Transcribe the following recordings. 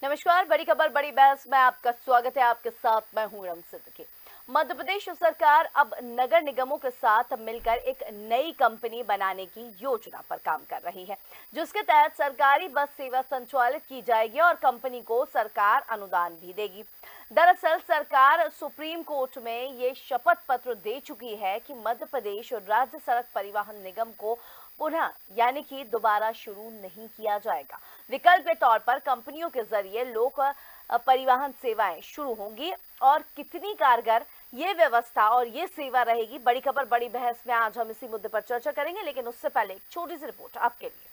नमस्कार। बड़ी खबर बड़ी बहस में आपका स्वागत है। आपके साथ मैं हूं रम सिद्दीकी। मध्य प्रदेश सरकार अब नगर निगमों के साथ मिलकर एक नई कंपनी बनाने की योजना पर काम कर रही है, जिसके तहत सरकारी बस सेवा संचालित की जाएगी और कंपनी को सरकार अनुदान भी देगी। दरअसल सरकार सुप्रीम कोर्ट में ये शपथ पत्र दे चुकी है कि मध्य प्रदेश राज्य सड़क परिवहन निगम को पुनः यानी कि दोबारा शुरू नहीं किया जाएगा। विकल्प के तौर पर कंपनियों के जरिए लोक परिवहन सेवाएं शुरू होंगी और कितनी कारगर ये व्यवस्था और ये सेवा रहेगी, बड़ी खबर बड़ी बहस में आज हम इसी मुद्दे पर चर्चा करेंगे। लेकिन उससे पहले एक छोटी सी रिपोर्ट आपके लिए।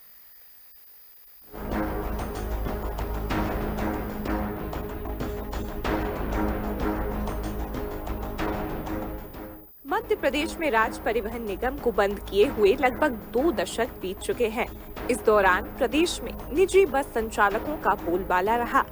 मध्य प्रदेश में राज्य परिवहन निगम को बंद किए हुए लगभग 2 दशक बीत चुके हैं। इस दौरान प्रदेश में निजी बस संचालकों का बोलबाला रहा।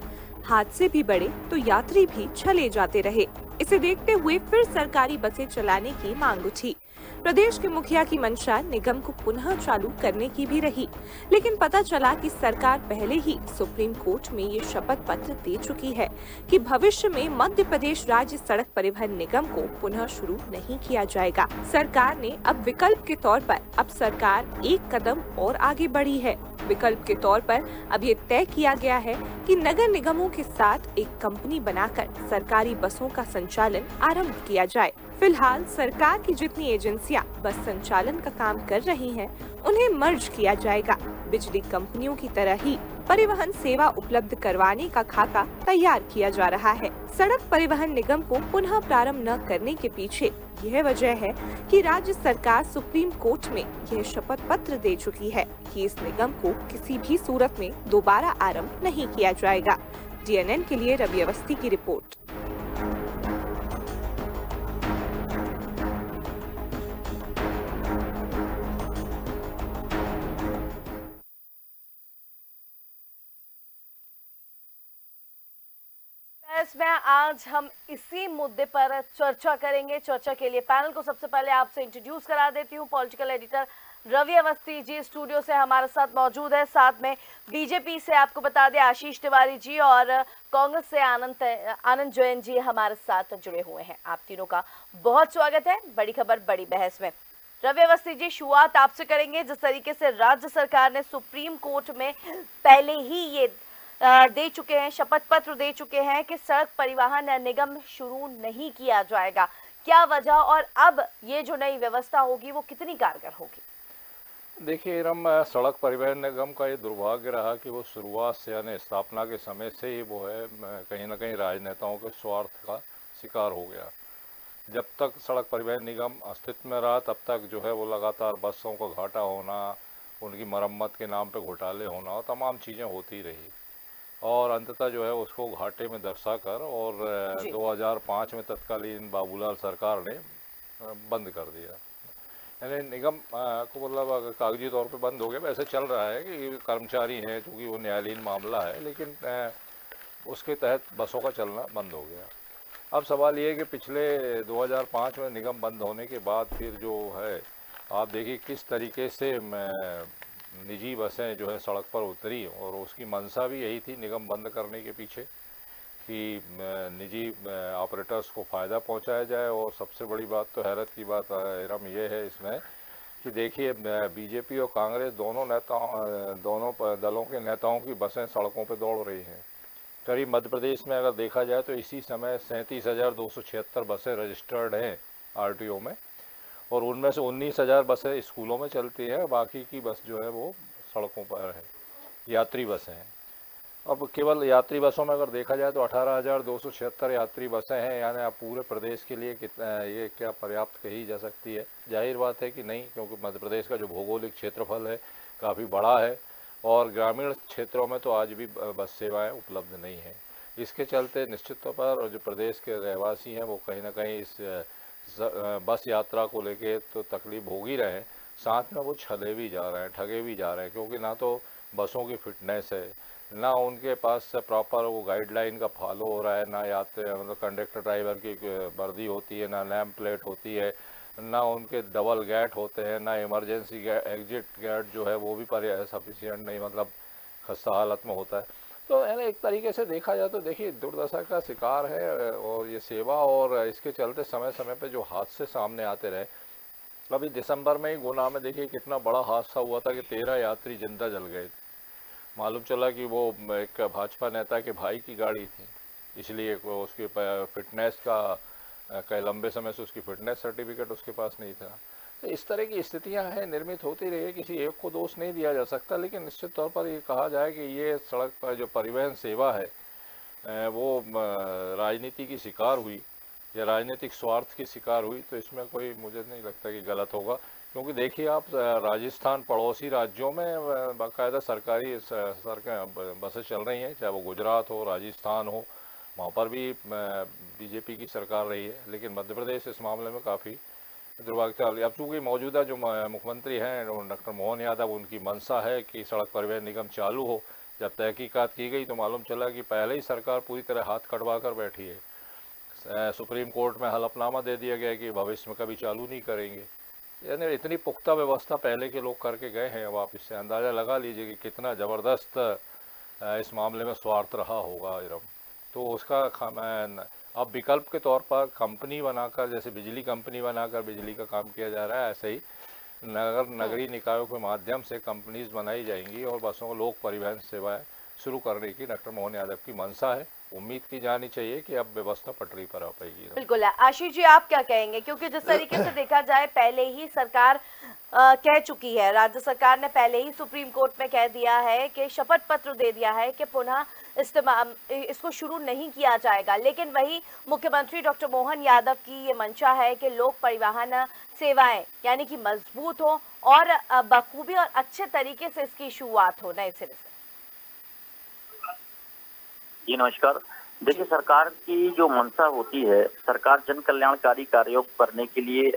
हादसे भी बढ़े तो यात्री भी चले जाते रहे। इसे देखते हुए फिर सरकारी बसें चलाने की मांग उठी। प्रदेश के मुखिया की मंशा निगम को पुनः चालू करने की भी रही, लेकिन पता चला कि सरकार पहले ही सुप्रीम कोर्ट में ये शपथ पत्र दे चुकी है कि भविष्य में मध्य प्रदेश राज्य सड़क परिवहन निगम को पुनः शुरू नहीं किया जाएगा। सरकार ने अब विकल्प के तौर पर अब सरकार एक कदम और आगे बढ़ी है। विकल्प के तौर पर अब ये तय किया गया है कि नगर निगमों के साथ एक कंपनी बनाकर सरकारी बसों का संचालन आरंभ किया जाए। फिलहाल सरकार की जितनी एजेंसियां बस संचालन का काम कर रही हैं, उन्हें मर्ज किया जाएगा। बिजली कंपनियों की तरह ही परिवहन सेवा उपलब्ध करवाने का खाका तैयार किया जा रहा है। सड़क परिवहन निगम को पुनः प्रारंभ न करने के पीछे यह वजह है कि राज्य सरकार सुप्रीम कोर्ट में यह शपथ पत्र दे चुकी है कि इस निगम को किसी भी सूरत में दोबारा आरंभ नहीं किया जाएगा। DNN के लिए रवि अवस्थी की रिपोर्ट। इसमें आज हम इसी मुद्दे पर चर्चा करेंगे। चर्चा के लिए पैनल को सबसे पहले आपसे इंट्रोड्यूस करा देती हूँ। Political editor Ravi Awasthi ji studio से हमारे साथ मौजूद है। साथ में बीजेपी से आपको बता दें आशीष तिवारी जी और कांग्रेस से आनंद जैन जी हमारे साथ जुड़े हुए हैं। आप तीनों का बहुत स्वागत है बड़ी खबर बड़ी बहस में। रवि अवस्थी जी, शुरुआत आपसे करेंगे। जिस तरीके से राज्य सरकार ने सुप्रीम कोर्ट में पहले ही ये दे चुके हैं, शपथ पत्र दे चुके हैं कि सड़क परिवहन निगम शुरू नहीं किया जाएगा, क्या वजह और अब ये जो नई व्यवस्था होगी वो कितनी कारगर होगी? देखिए रम, सड़क परिवहन निगम का ये दुर्भाग्य रहा कि वो शुरुआत से यानी स्थापना के समय से ही वो है कहीं ना कहीं राजनेताओं के स्वार्थ का शिकार हो गया। जब तक सड़क परिवहन निगम अस्तित्व में रहा तब तक जो है वो लगातार बसों का घाटा होना, उनकी मरम्मत के नाम पे घोटाले होना और तमाम चीज़ें होती रही और अंततः जो है उसको घाटे में दर्शाकर और 2005 में तत्कालीन बाबूलाल सरकार ने बंद कर दिया। यानी निगम को मतलब अगर कागजी तौर पे बंद हो गया, वैसे चल रहा है कि कर्मचारी हैं चूँकि वो न्यायालयीन मामला है, लेकिन उसके तहत बसों का चलना बंद हो गया। अब सवाल ये है कि पिछले 2005 में निगम बंद होने के बाद फिर जो है आप देखिए किस तरीके से निजी बसें जो है सड़क पर उतरी और उसकी मंशा भी यही थी निगम बंद करने के पीछे कि निजी ऑपरेटर्स को फ़ायदा पहुंचाया जाए। और सबसे बड़ी बात तो हैरत की बात रम ये है इसमें कि देखिए बीजेपी और कांग्रेस दोनों दलों के नेताओं की बसें सड़कों पर दौड़ रही हैं। करीब मध्य प्रदेश में अगर देखा जाए तो इसी समय 37,276 बसें रजिस्टर्ड हैं RTO में और उनमें से 19,000 बसें स्कूलों में चलती हैं, बाकी की बस जो है वो सड़कों पर है, यात्री बसें हैं। अब केवल यात्री बसों में अगर देखा जाए तो 18,276 यात्री बसें हैं, यानी अब पूरे प्रदेश के लिए कितना ये क्या पर्याप्त कही जा सकती है? जाहिर बात है कि नहीं, क्योंकि मध्य प्रदेश का जो भौगोलिक क्षेत्रफल है काफ़ी बड़ा है और ग्रामीण क्षेत्रों में तो आज भी बस सेवाएँ उपलब्ध नहीं हैं। इसके चलते निश्चित तौर पर जो प्रदेश के रहवासी हैं वो कहीं ना कहीं इस बस यात्रा को लेके तो तकलीफ भोग ही रहे हैं, साथ में वो छले भी जा रहे हैं, ठगे भी जा रहे हैं, क्योंकि ना तो बसों की फिटनेस है, ना उनके पास प्रॉपर वो गाइडलाइन का फॉलो हो रहा है, ना यात्री मतलब कंडक्टर ड्राइवर की वर्दी होती है, ना नेम प्लेट होती है, ना उनके डबल गेट होते हैं, ना इमरजेंसी एग्जिट गेट जो है वो भी सफिशिएंट नहीं, मतलब खस्ता हालत में होता है। तो यानी एक तरीके से देखा जाए तो देखिए दुर्दशा का शिकार है और ये सेवा, और इसके चलते समय समय पे जो हादसे सामने आते रहे। अभी दिसंबर में ही गुना में देखिए कितना बड़ा हादसा हुआ था कि 13 यात्री जिंदा जल गए थे। मालूम चला कि वो एक भाजपा नेता के भाई की गाड़ी थी, इसलिए वो उसकी फिटनेस का कई लंबे समय से उसकी फिटनेस सर्टिफिकेट उसके पास नहीं था। तो इस तरह की स्थितियां हैं, निर्मित होती रही है, किसी एक को दोष नहीं दिया जा सकता। लेकिन निश्चित तौर पर ये कहा जाए कि ये सड़क पर जो परिवहन सेवा है वो राजनीति की शिकार हुई या राजनीतिक स्वार्थ की शिकार हुई, तो इसमें कोई मुझे नहीं लगता कि गलत होगा। क्योंकि देखिए आप राजस्थान पड़ोसी राज्यों में बाकायदा सरकारी सड़कें बसें चल रही हैं, चाहे वो गुजरात हो, राजस्थान हो, वहाँ पर भी बीजेपी की सरकार रही है। लेकिन मध्य प्रदेश इस मामले में काफ़ी दुर्भाग्यशाली। अब चूँकि मौजूदा जो मुख्यमंत्री हैं डॉक्टर मोहन यादव, उनकी मंशा है कि सड़क परिवहन निगम चालू हो। जब तहकीकात की गई तो मालूम चला कि पहले ही सरकार पूरी तरह हाथ कटवा कर बैठी है। सुप्रीम कोर्ट में हलफनामा दे दिया गया कि भविष्य में कभी चालू नहीं करेंगे। यानी इतनी पुख्ता व्यवस्था पहले के लोग करके गए हैं। अब आप इससे अंदाज़ा लगा लीजिए कि कितना ज़बरदस्त इस मामले में स्वार्थ रहा होगा इरम। तो उसका अब विकल्प के तौर पर कंपनी बनाकर, जैसे बिजली कंपनी बनाकर बिजली का काम किया जा रहा है, ऐसे ही नगरीय निकायों के माध्यम से कंपनीज बनाई जाएंगी और बसों को लोक परिवहन सेवाएं शुरू करने की डॉक्टर मोहन यादव की मंशा है। उम्मीद की जानी चाहिए कि अब व्यवस्था पटरी पर आ पाएगी। बिल्कुल। आशीष जी, आप क्या कहेंगे? क्योंकि जिस तरीके से देखा जाए, पहले ही सरकार कह चुकी है, राज्य सरकार ने पहले ही सुप्रीम कोर्ट में कह दिया है कि शपथ पत्र दे दिया है कि पुनः इसको शुरू नहीं किया जाएगा। लेकिन वही मुख्यमंत्री डॉक्टर मोहन यादव की ये मंशा है कि लोक परिवहन सेवाएं यानी कि मजबूत हो और बखूबी और अच्छे तरीके से इसकी शुरुआत हो नए सिरे से। जी नमस्कार। देखिए, सरकार की जो मंशा होती है, सरकार जन कल्याणकारी कार्यों करने के लिए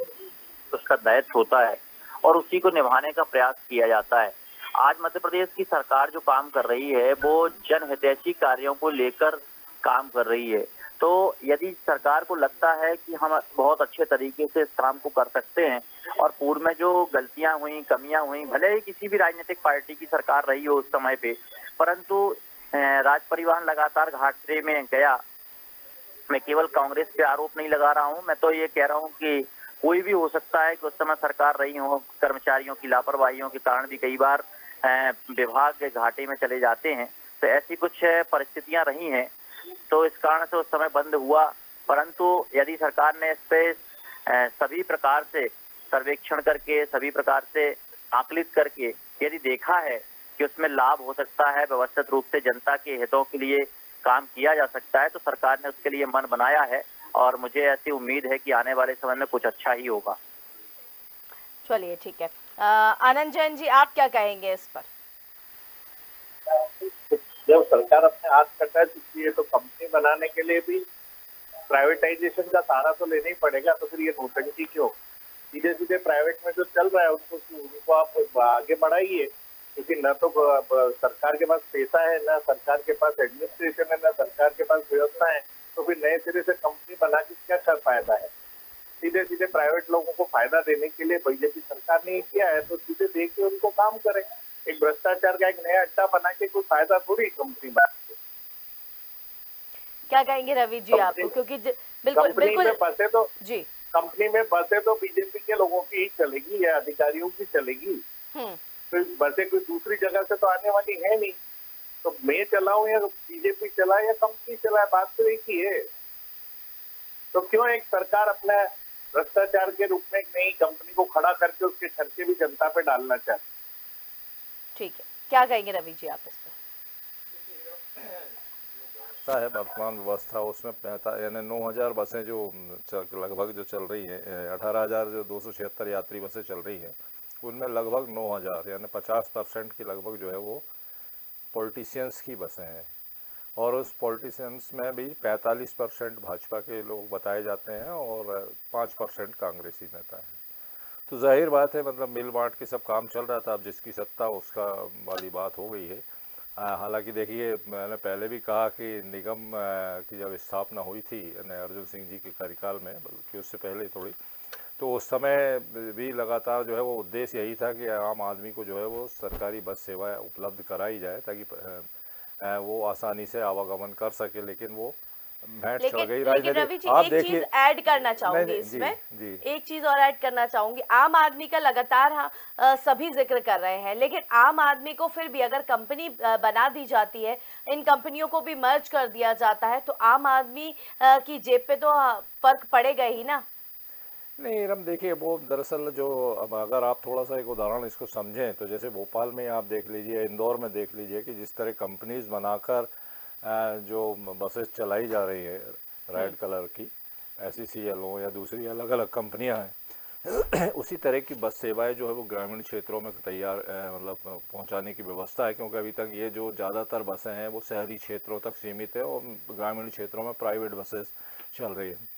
उसका दायित्व होता है और उसी को निभाने का प्रयास किया जाता है। आज मध्य प्रदेश की सरकार जो काम कर रही है वो जन हितैषी कार्यों को लेकर काम कर रही है। तो यदि सरकार को लगता है कि हम बहुत अच्छे तरीके से इस काम को कर सकते हैं और पूर्व में जो गलतियां हुई, कमियां हुई, भले ही किसी भी राजनीतिक पार्टी की सरकार रही हो उस समय पे, परंतु राज परिवहन लगातार घाटे में गया। मैं केवल कांग्रेस पे आरोप नहीं लगा रहा हूं, मैं तो ये कह रहा हूं कि कोई भी हो सकता है कि उस समय सरकार रही हो, कर्मचारियों की लापरवाहियों के कारण भी कई बार विभाग के घाटे में चले जाते हैं। तो ऐसी कुछ परिस्थितियां रही हैं, तो इस कारण से उस समय बंद हुआ। परंतु यदि सरकार ने इस पे सभी प्रकार से सर्वेक्षण करके, सभी प्रकार से आकलित करके यदि देखा है कि उसमें लाभ हो सकता है, व्यवस्थित रूप से जनता के हितों के लिए काम किया जा सकता है, तो सरकार ने उसके लिए मन बनाया है और मुझे ऐसी उम्मीद है कि आने वाले समय में कुछ अच्छा ही होगा। चलिए, ठीक है। आनंद जैन जी, आप क्या कहेंगे इस पर? जब सरकार अपने हाथ कटा चुकी है तो कंपनी बनाने के लिए भी प्राइवेटाइजेशन का सहारा तो लेना ही पड़ेगा। तो फिर ये नौटंकी क्यों? सीधे सीधे प्राइवेट में जो चल रहा है उनको आप आगे बढ़ाइए, क्योंकि न तो सरकार के पास पैसा है, न सरकार के पास एडमिनिस्ट्रेशन है, न सरकार के पास व्यवस्था है। तो फिर नए सिरे से कंपनी बना के क्या कर फायदा है? सीधे सीधे प्राइवेट लोगों को फायदा देने के लिए बीजेपी सरकार ने किया है, तो सीधे देख के उनको काम करें। एक भ्रष्टाचार का एक नया अड्डा बना के कोई फायदा थोड़ी कंपनी बना। क्या कहेंगे रवि जी आप? क्योंकि बिल्कुल बिल्कुल बसे तो जी, कंपनी में बसे तो बीजेपी के लोगों की ही चलेगी या अधिकारियों की चलेगी। तो बसें कोई दूसरी जगह से तो आने वाली है नहीं। तो मैं चलाऊं या बीजेपी चलाए या कंपनी चलाए, बात तो एक ही है। तो क्यों एक सरकार अपना भ्रष्टाचार के रूप में एक नई कंपनी को खड़ा करके उसके खर्चे भी जनता पे डालना चाहती? ठीक है, क्या कहेंगे रवि जी आप इस पर? है वर्तमान व्यवस्था उसमें यानी 9,000 बसें जो लगभग जो चल रही हैं, 18,000 जो 276 यात्री बसें चल रही हैं, उनमें लगभग 9,000 यानी 50% की लगभग जो है वो पॉलिटिशियंस की बसें हैं। और उस पॉलिटिशियंस में भी 45% भाजपा के लोग बताए जाते हैं और 5% कांग्रेसी नेता हैं। तो जाहिर बात है, मतलब मिल बांट के सब काम चल रहा था। अब जिसकी सत्ता उसका वाली बात हो गई है। हालांकि देखिए, मैंने पहले भी कहा कि निगम की जब स्थापना हुई थी अर्जुन सिंह जी के कार्यकाल में, बल्कि उससे पहले थोड़ी, तो उस समय भी लगातार जो है वो उद्देश्य यही था कि आम आदमी को जो है वो सरकारी बस सेवा उपलब्ध कराई जाए, ताकि वो आसानी से आवागमन कर सके, लेकिन वो भेंट चढ़ लेकिन गई लेकिन राजनीति। रवि जी आप एक देखिए, चीज ऐड करना नहीं चाहूंगी नहीं, जी इसमें। जी, एक चीज और ऐड करना चाहूंगी, आम आदमी का लगातार सभी जिक्र कर रहे हैं, लेकिन आम आदमी को फिर भी अगर कंपनी बना दी जाती है, इन कंपनियों को भी मर्ज कर दिया जाता है, तो आम आदमी की जेब पे तो फर्क पड़ेगा ही ना। नहीं रम, देखिए वो दरअसल जो, अब अगर आप थोड़ा सा एक उदाहरण इसको समझें तो जैसे भोपाल में आप देख लीजिए, इंदौर में देख लीजिए कि जिस तरह कंपनीज बनाकर जो बसेस चलाई जा रही है रेड कलर की, SECL हो या दूसरी अलग अलग कंपनियां हैं, उसी तरह की बस सेवाएं जो है वो ग्रामीण क्षेत्रों में तैयार मतलब पहुंचाने की व्यवस्था है, क्योंकि अभी तक ये जो ज़्यादातर बसें हैं वो शहरी क्षेत्रों तक सीमित है और ग्रामीण क्षेत्रों में प्राइवेट बसेस चल रही है।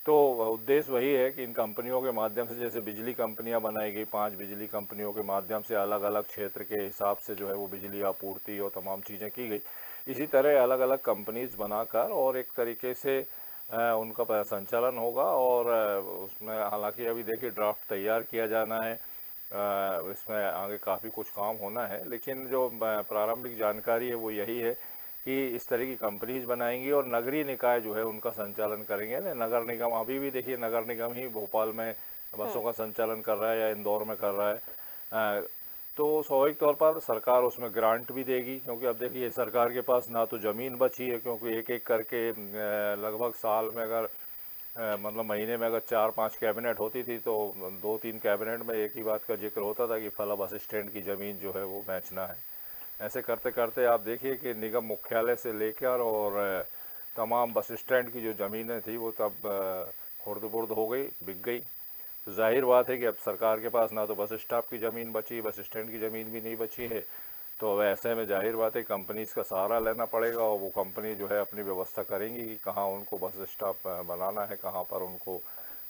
तो उद्देश्य वही है कि इन कंपनियों के माध्यम से, जैसे बिजली कंपनियां बनाई गई, 5 बिजली कंपनियों के माध्यम से अलग अलग क्षेत्र के हिसाब से जो है वो बिजली आपूर्ति और तमाम चीज़ें की गई, इसी तरह अलग अलग कंपनीज बनाकर और एक तरीके से उनका संचालन होगा। और उसमें हालांकि अभी देखिए ड्राफ्ट तैयार किया जाना है, इसमें आगे काफ़ी कुछ काम होना है, लेकिन जो प्रारंभिक जानकारी है वो यही है कि इस तरह की कंपनीज बनाएंगी और नगरीय निकाय जो है उनका संचालन करेंगे ना। नगर निगम, अभी भी देखिए नगर निगम ही भोपाल में बसों का संचालन कर रहा है या इंदौर में कर रहा है। तो स्वाभाविक तौर पर सरकार उसमें ग्रांट भी देगी, क्योंकि अब देखिए सरकार के पास ना तो ज़मीन बची है, क्योंकि एक एक करके लगभग साल में अगर मतलब महीने में अगर 4-5 कैबिनेट होती थी तो 2-3 कैबिनेट में एक ही बात का जिक्र होता था कि फला बस स्टैंड की ज़मीन जो है वो बेचना है। ऐसे करते करते आप देखिए कि निगम मुख्यालय से लेकर और तमाम बस स्टैंड की जो ज़मीनें थी वो तब खुर्द-बुर्द हो गई, बिक गई। तो जाहिर बात है कि अब सरकार के पास ना तो बस स्टॉप की ज़मीन बची, बस स्टैंड की ज़मीन भी नहीं बची है। तो अब ऐसे में जाहिर बात है कंपनीज का सहारा लेना पड़ेगा और वो कंपनी जो है अपनी व्यवस्था करेंगी कि कहाँ उनको बस स्टॉप बनाना है, कहाँ पर उनको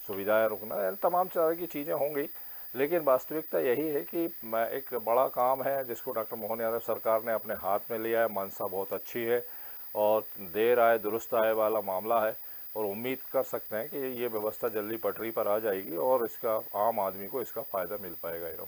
सुविधाएं रुकना है, तमाम तरह की चीज़ें होंगी। लेकिन वास्तविकता यही है कि एक बड़ा काम है जिसको डॉक्टर मोहन यादव सरकार ने अपने हाथ में लिया है। मंशा बहुत अच्छी है और देर आए दुरुस्त आए वाला मामला है, और उम्मीद कर सकते हैं कि ये व्यवस्था जल्दी पटरी पर आ जाएगी और इसका आम आदमी को इसका फ़ायदा मिल पाएगा। एवं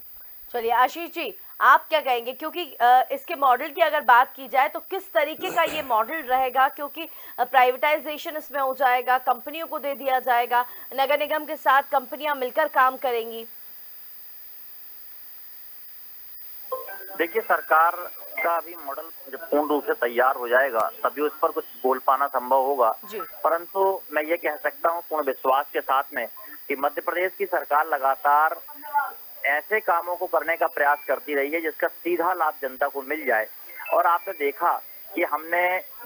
चलिए आशीष जी, आप क्या कहेंगे, क्योंकि इसके मॉडल की अगर बात की जाए तो किस तरीके का ये मॉडल रहेगा, क्योंकि प्राइवेटाइजेशन इसमें हो जाएगा, कंपनियों को दे दिया जाएगा, नगर निगम के साथ कंपनियां मिलकर काम करेंगी। देखिए, सरकार का अभी मॉडल जब पूर्ण रूप से तैयार हो जाएगा तभी उस पर कुछ बोल पाना संभव होगा। जी। परंतु मैं ये कह सकता हूँ पूर्ण विश्वास के साथ में कि मध्य प्रदेश की सरकार लगातार ऐसे कामों को करने का प्रयास करती रही है जिसका सीधा लाभ जनता को मिल जाए। और आपने देखा कि हमने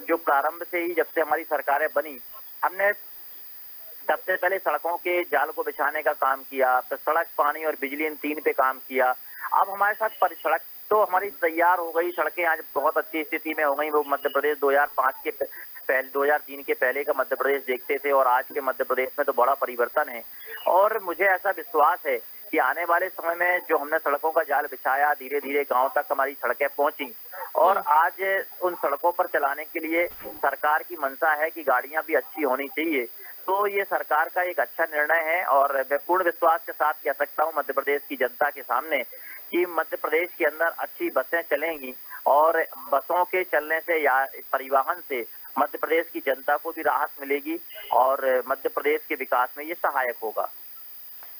जो प्रारंभ से ही, जब से हमारी सरकारें बनी, हमने सबसे पहले सड़कों के जाल को बिछाने का काम किया, फिर सड़क, पानी और बिजली, इन 3 पे काम किया। अब हमारे साथ सड़क तो हमारी तैयार हो गई, सड़कें आज बहुत अच्छी स्थिति में हो गई। वो मध्य प्रदेश 2005 के पहले, 2003 के पहले का मध्य प्रदेश देखते थे और आज के मध्य प्रदेश में तो बड़ा परिवर्तन है। और मुझे ऐसा विश्वास है कि आने वाले समय में जो हमने सड़कों का जाल बिछाया, धीरे धीरे गांव तक हमारी सड़कें पहुंची और आज उन सड़कों पर चलाने के लिए सरकार की मंशा है कि गाड़ियां भी अच्छी होनी चाहिए। तो ये सरकार का एक अच्छा निर्णय है और मैं पूर्ण विश्वास के साथ कह सकता हूँ मध्य प्रदेश की जनता के सामने कि मध्य प्रदेश के अंदर अच्छी बसें चलेंगी और बसों के चलने से या परिवहन से मध्य प्रदेश की जनता को भी राहत मिलेगी और मध्य प्रदेश के विकास में ये सहायक होगा।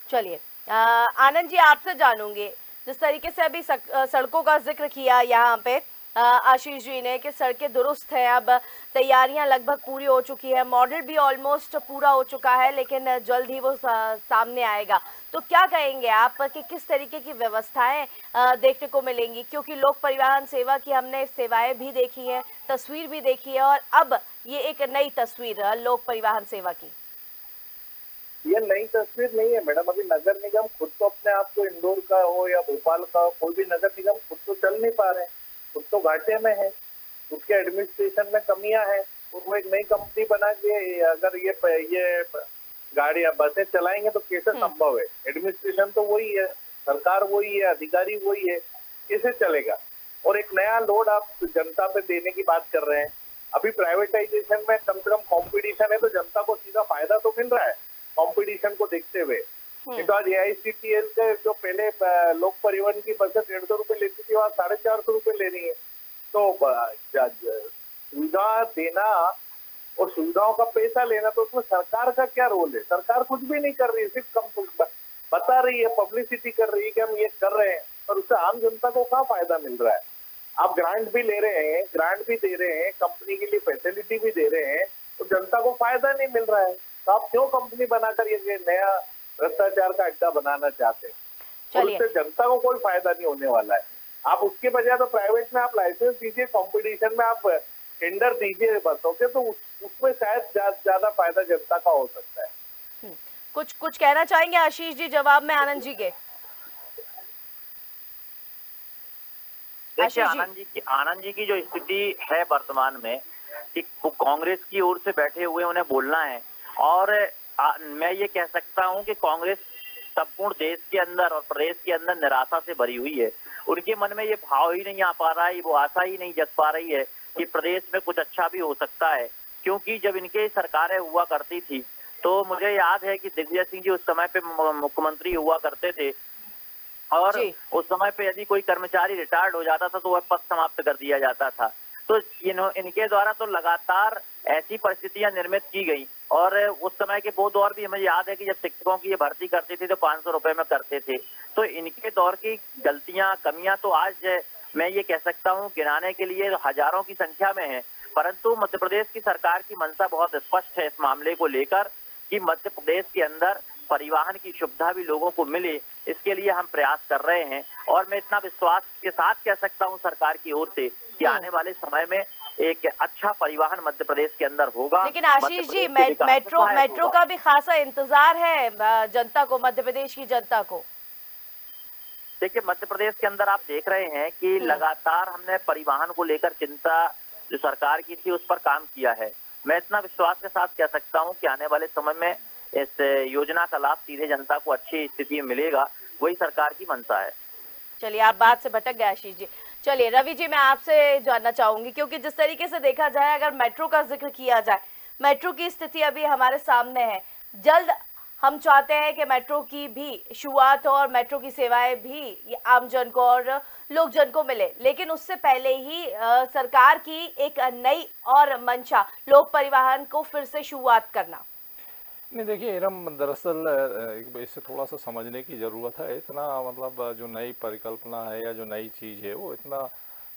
चलिए आनंद जी, आपसे जानूंगे, जिस तरीके से अभी सड़कों का जिक्र किया यहाँ पे आशीष जी ने कि सड़कें दुरुस्त है, अब तैयारियां लगभग पूरी हो चुकी है, मॉडल भी ऑलमोस्ट पूरा हो चुका है, लेकिन जल्द ही वो सामने आएगा। तो क्या कहेंगे आप कि किस तरीके की व्यवस्थाएं देखने को मिलेंगी, क्योंकि लोक परिवहन सेवा की हमने सेवाएं भी देखी है, तस्वीर भी देखी है, और अब ये एक नई तस्वीर लोक परिवहन सेवा की। ये नई तस्वीर नहीं है मैडम। अभी नगर निगम खुद तो अपने आप को, इंदौर का हो या भोपाल का हो, कोई भी नगर निगम खुद तो चल नहीं पा रहे हैं, खुद तो घाटे में है, उसके एडमिनिस्ट्रेशन में कमियां हैं। और वो एक नई कंपनी बना के अगर ये गाड़ियां, बसें चलाएंगे तो कैसे संभव है? एडमिनिस्ट्रेशन तो वही है, सरकार वही है, अधिकारी वही है, कैसे चलेगा? और एक नया लोड आप जनता पे देने की बात कर रहे हैं। अभी प्राइवेटाइजेशन में कम से कम कॉम्पिटिशन है तो जनता को सीधा फायदा तो मिल रहा है कंपटीशन को देखते हुए। तो आज AICTL के जो पहले लोक परिवहन की बसें 150 रुपए लेती थी, वहाँ 450 रुपए ले रही है। तो सुविधा देना और सुविधाओं का पैसा लेना, तो उसमें सरकार का क्या रोल है? सरकार कुछ भी नहीं कर रही है, सिर्फ बता रही है, पब्लिसिटी कर रही है कि हम ये कर रहे हैं, पर उससे आम जनता को क्या फायदा मिल रहा है? आप ग्रांट भी ले रहे हैं, ग्रांट भी दे रहे हैं, कंपनी के लिए फैसिलिटी भी दे रहे हैं, तो जनता को फायदा नहीं मिल रहा है। तो आप क्यों कंपनी बनाकर ये नया भ्रष्टाचार का अड्डा बनाना चाहते हैं? और चलिए, उससे जनता को कोई फायदा नहीं होने वाला है। आप उसके बजाय तो प्राइवेट में आप लाइसेंस दीजिए, कंपटीशन में आप टेंडर दीजिए बसों के, तो उसमें शायद ज्यादा फायदा जनता का हो सकता है। कुछ कहना चाहेंगे आशीष जी जवाब में आनंद जी के? देखिए, आशीष जी। आनंद जी की जो स्थिति है वर्तमान में कि कांग्रेस की ओर से बैठे हुए उन्हें बोलना है, और मैं ये कह सकता हूं कि कांग्रेस संपूर्ण देश के अंदर और प्रदेश के अंदर निराशा से भरी हुई है। उनके मन में ये भाव ही नहीं आ पा रहा है, वो आशा ही नहीं जग पा रही है कि प्रदेश में कुछ अच्छा भी हो सकता है। क्योंकि जब इनके सरकारें हुआ करती थी तो मुझे याद है कि दिग्विजय सिंह जी उस समय पे मुख्यमंत्री हुआ करते थे, और उस समय पे यदि कोई कर्मचारी रिटायर्ड हो जाता था तो वह पद समाप्त कर दिया जाता था। तो इनके द्वारा तो लगातार ऐसी परिस्थितियां निर्मित की गई, और उस समय के वो दौर भी हमें याद है कि जब शिक्षकों की ये भर्ती करते थे तो 500 रुपए में करते थे। तो इनके दौर की गलतियां, कमियां तो आज मैं ये कह सकता हूं गिनाने के लिए हजारों की संख्या में है। परंतु मध्य प्रदेश की सरकार की मंशा बहुत स्पष्ट है इस मामले को लेकर कि मध्य प्रदेश के अंदर परिवहन की सुविधा भी लोगों को मिले, इसके लिए हम प्रयास कर रहे हैं। और मैं इतना विश्वास के साथ कह सकता हूं सरकार की ओर से कि आने वाले समय में एक अच्छा परिवहन मध्य प्रदेश के अंदर होगा। लेकिन आशीष जी, मेट्रो का भी खासा इंतजार है जनता को, मध्य प्रदेश की जनता को। देखिए, मध्य प्रदेश के अंदर आप देख रहे हैं कि लगातार हमने परिवहन को लेकर चिंता जो सरकार की थी उस पर काम किया है। मैं इतना विश्वास के साथ कह सकता हूं कि आने वाले समय में इस योजना का लाभ सीधे जनता को अच्छी स्थिति में मिलेगा, वही सरकार की मंशा है। चलिए, आप बात से भटक गए आशीष जी। चलिए रवि जी, मैं आपसे जानना चाहूंगी, क्योंकि जिस तरीके से देखा जाए, अगर मेट्रो का जिक्र किया जाए, मेट्रो की स्थिति अभी हमारे सामने है। जल्द हम चाहते हैं कि मेट्रो की भी शुरुआत हो और मेट्रो की सेवाएं भी आमजन को और लोकजन को मिले, लेकिन उससे पहले ही सरकार की एक नई और मंशा लोक परिवहन को फिर से शुरुआत करना। नहीं, देखिए इरम, दरअसल इसे थोड़ा सा समझने की ज़रूरत है। इतना मतलब जो नई परिकल्पना है या जो नई चीज़ है वो इतना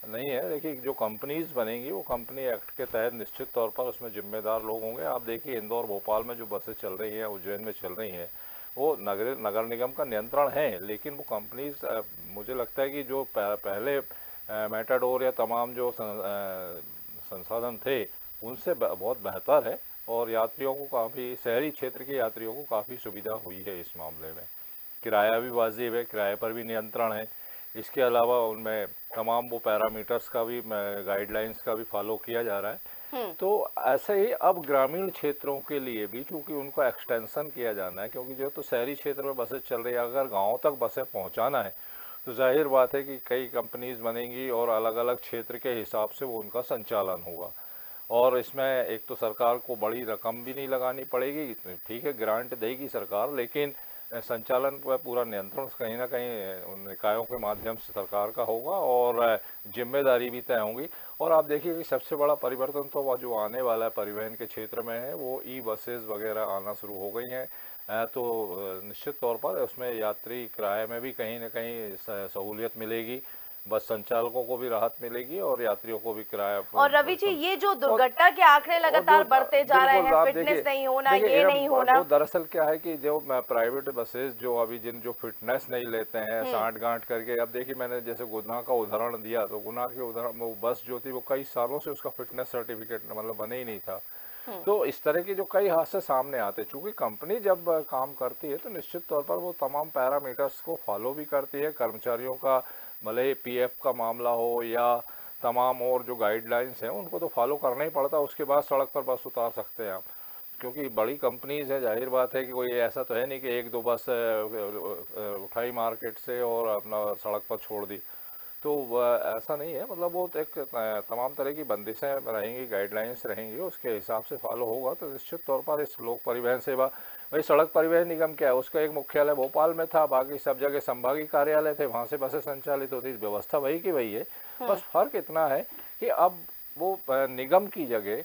नहीं है। देखिए, जो कंपनीज बनेंगी वो कंपनी एक्ट के तहत निश्चित तौर पर उसमें जिम्मेदार लोग होंगे। आप देखिए, इंदौर भोपाल में जो बसें चल रही हैं, उज्जैन में चल रही हैं, वो नगर निगम का नियंत्रण है, लेकिन वो कंपनीज मुझे लगता है कि जो पहले मेटाडोर या तमाम जो संसाधन थे उनसे बहुत बेहतर है, और यात्रियों को काफ़ी, शहरी क्षेत्र के यात्रियों को काफ़ी सुविधा हुई है इस मामले में। किराया भी वाजिब है, किराए पर भी नियंत्रण है। इसके अलावा उनमें तमाम वो पैरामीटर्स का भी, गाइडलाइंस का भी फॉलो किया जा रहा है। तो ऐसे ही अब ग्रामीण क्षेत्रों के लिए भी चूँकि उनको एक्सटेंशन किया जाना है, क्योंकि जो तो शहरी क्षेत्र में बसें चल रही है, अगर गाँव तक बसें पहुँचाना है तो जाहिर बात है कि कई कंपनीज बनेंगी और अलग अलग क्षेत्र के हिसाब से वो उनका संचालन होगा। और इसमें एक तो सरकार को बड़ी रकम भी नहीं लगानी पड़ेगी, ठीक है, ग्रांट देगी सरकार, लेकिन संचालन पर पूरा नियंत्रण कहीं ना कहीं उन निकायों के माध्यम से सरकार का होगा, और जिम्मेदारी भी तय होंगी। और आप देखिए कि सबसे बड़ा परिवर्तन तो जो आने वाला है परिवहन के क्षेत्र में है, वो ई बसेस वगैरह आना शुरू हो गई हैं। तो निश्चित तौर पर उसमें यात्री किराए में भी कहीं ना कहीं सहूलियत मिलेगी, बस संचालकों को भी राहत मिलेगी और यात्रियों को भी किराया। और रवि जी, ये जो दुर्घटना के आंकड़े लगातार बढ़ते जा रहे हैं, फिटनेस नहीं होना, ये नहीं होना, वो दरअसल क्या है कि जो प्राइवेट बसेस जो अभी जो फिटनेस नहीं लेते हैं, सांठ गांठ करके, अब देखिए मैंने जैसे गुना का उदाहरण दिया, तो गुना के उदाहरण वो बस जो थी वो कई सालों से उसका फिटनेस सर्टिफिकेट मतलब बने ही नहीं था। तो इस तरह की जो कई हादसे सामने आते, चूंकि कंपनी जब काम करती है तो निश्चित तौर पर वो तमाम पैरामीटर्स को फॉलो भी करती है। कर्मचारियों का भले पीएफ का मामला हो या तमाम और जो गाइडलाइंस हैं उनको तो फॉलो करना ही पड़ता है, उसके बाद सड़क पर बस उतार सकते हैं आप, क्योंकि बड़ी कंपनीज है। जाहिर बात है कि कोई ऐसा तो है नहीं कि एक दो बस उठाई मार्केट से और अपना सड़क पर छोड़ दी, तो ऐसा नहीं है। मतलब वो एक तमाम तरह की बंदिशें रहेंगी, गाइडलाइंस रहेंगी, उसके हिसाब से फॉलो होगा। तो निश्चित तौर पर इस लोक परिवहन सेवा, भाई सड़क परिवहन निगम क्या है, उसका एक मुख्यालय भोपाल में था, बाकी सब जगह संभागीय कार्यालय थे, वहाँ से बसें संचालित होती, व्यवस्था वही की वही है। बस फर्क इतना है कि अब वो निगम की जगह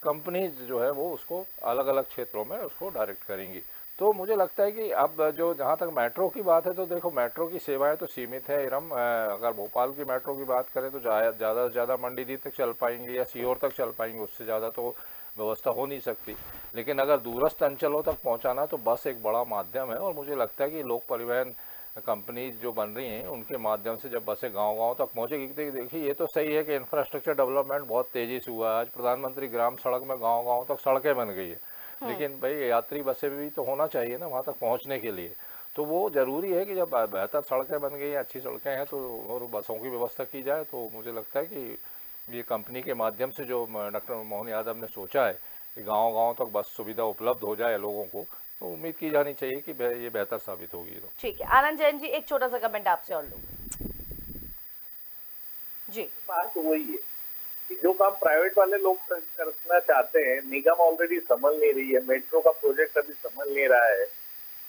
कंपनीज जो है वो उसको अलग अलग क्षेत्रों में उसको डायरेक्ट करेंगी। तो मुझे लगता है कि अब जो जहाँ तक मेट्रो की बात है, तो देखो मेट्रो की सेवाएं तो सीमित है इरम। अगर भोपाल की मेट्रो की बात करें तो ज़्यादा से ज़्यादा मंडीदीप तक चल पाएंगे या सीहोर तक चल पाएंगे, उससे ज़्यादा तो व्यवस्था हो नहीं सकती। लेकिन अगर दूरस्थ अंचलों तक पहुँचाना तो बस एक बड़ा माध्यम है, और मुझे लगता है कि लोक परिवहन कंपनीज जो बन रही हैं उनके माध्यम से जब बसें गांव-गांव तक पहुंचेगी, देखिए ये तो सही है कि इंफ्रास्ट्रक्चर डेवलपमेंट बहुत तेजी से हुआ है। आज प्रधानमंत्री ग्राम सड़क में गांव-गांव तक सड़कें बन गई है, लेकिन भाई यात्री बसें भी तो होना चाहिए ना वहां तक पहुंचने के लिए। तो वो जरूरी है कि जब बेहतर सड़कें बन गई, अच्छी सड़कें हैं, तो और बसों की व्यवस्था की जाए, तो मुझे लगता है कि ये कंपनी के माध्यम से जो डॉक्टर मोहन यादव ने सोचा है कि गांव-गांव तक बस सुविधा उपलब्ध हो जाए लोगों को, तो उम्मीद की जानी चाहिए कि ये बेहतर साबित होगी। तो ठीक है, आनंद जैन जी एक छोटा सा कमेंट आपसे और लूँ जी। बात तो वही है कि जो काम प्राइवेट वाले लोग करना चाहते हैं, निगम ऑलरेडी संभल नहीं रही है, मेट्रो का प्रोजेक्ट अभी संभल नहीं रहा है।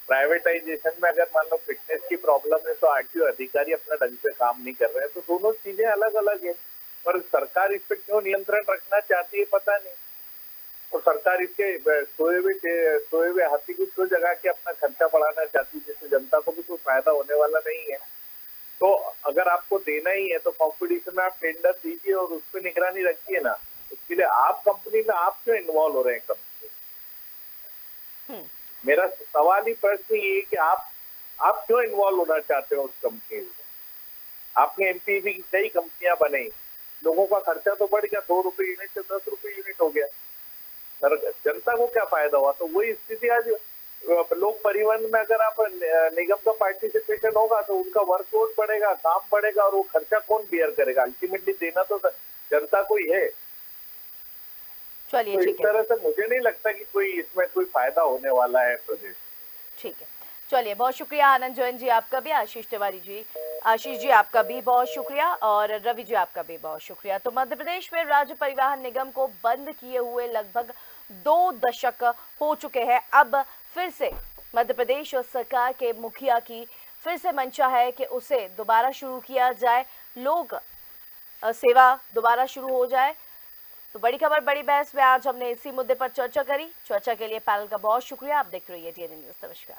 प्राइवेटाइजेशन में अगर मान लो फिटनेस की प्रॉब्लम है तो आरटीओ अधिकारी अपना ढंग से काम नहीं कर रहे हैं, तो दोनों चीजें अलग अलग है। पर सरकार इस पर क्यों नियंत्रण रखना चाहती है पता नहीं, और सरकार इसके सोए हुए हाथी को क्यों जगा के अपना खर्चा बढ़ाना चाहती है, जिससे जनता को भी कोई फायदा होने वाला नहीं है। तो अगर आपको देना ही है तो कंपटीशन में आप टेंडर दीजिए और उस पर निगरानी रखिए ना। उसके लिए आप कंपनी में आप क्यों इन्वॉल्व हो रहे हैं कंपनी? मेरा सवाल ही प्रश्न ये है कि आप क्यों इन्वॉल्व होना चाहते हो उस कंपनी में? आपने एमपीवी की कई कंपनियां बनाई, लोगों का खर्चा तो बढ़ गया, 2 रुपए यूनिट से 10 रुपए यूनिट हो गया, जनता को क्या फायदा हुआ? तो वही स्थिति आज लोक परिवहन में अगर आप निगम का पार्टिसिपेशन होगा तो उनका वर्कलोड बढ़ेगा, काम बढ़ेगा, और वो खर्चा कौन बियर करेगा? अल्टीमेटली देना तो जनता को ही है। चलिए तो इस ठीक है, तरह से मुझे नहीं लगता कि कोई इसमें कोई फायदा होने वाला है प्रदेश। ठीक है, चलिए बहुत शुक्रिया आनंद जैन जी आपका भी, आशीष जी आपका भी बहुत शुक्रिया, और रवि जी आपका भी बहुत शुक्रिया। तो मध्य प्रदेश में राज्य परिवहन निगम को बंद किए हुए लगभग 2 दशक हो चुके हैं। अब फिर से मध्य प्रदेश सरकार के मुखिया की फिर से मंशा है कि उसे दोबारा शुरू किया जाए, लोग सेवा दोबारा शुरू हो जाए। तो बड़ी खबर बड़ी बहस में आज हमने इसी मुद्दे पर चर्चा करी। चर्चा के लिए पैनल का बहुत शुक्रिया। आप देख रही है DN न्यूज़। नमस्कार।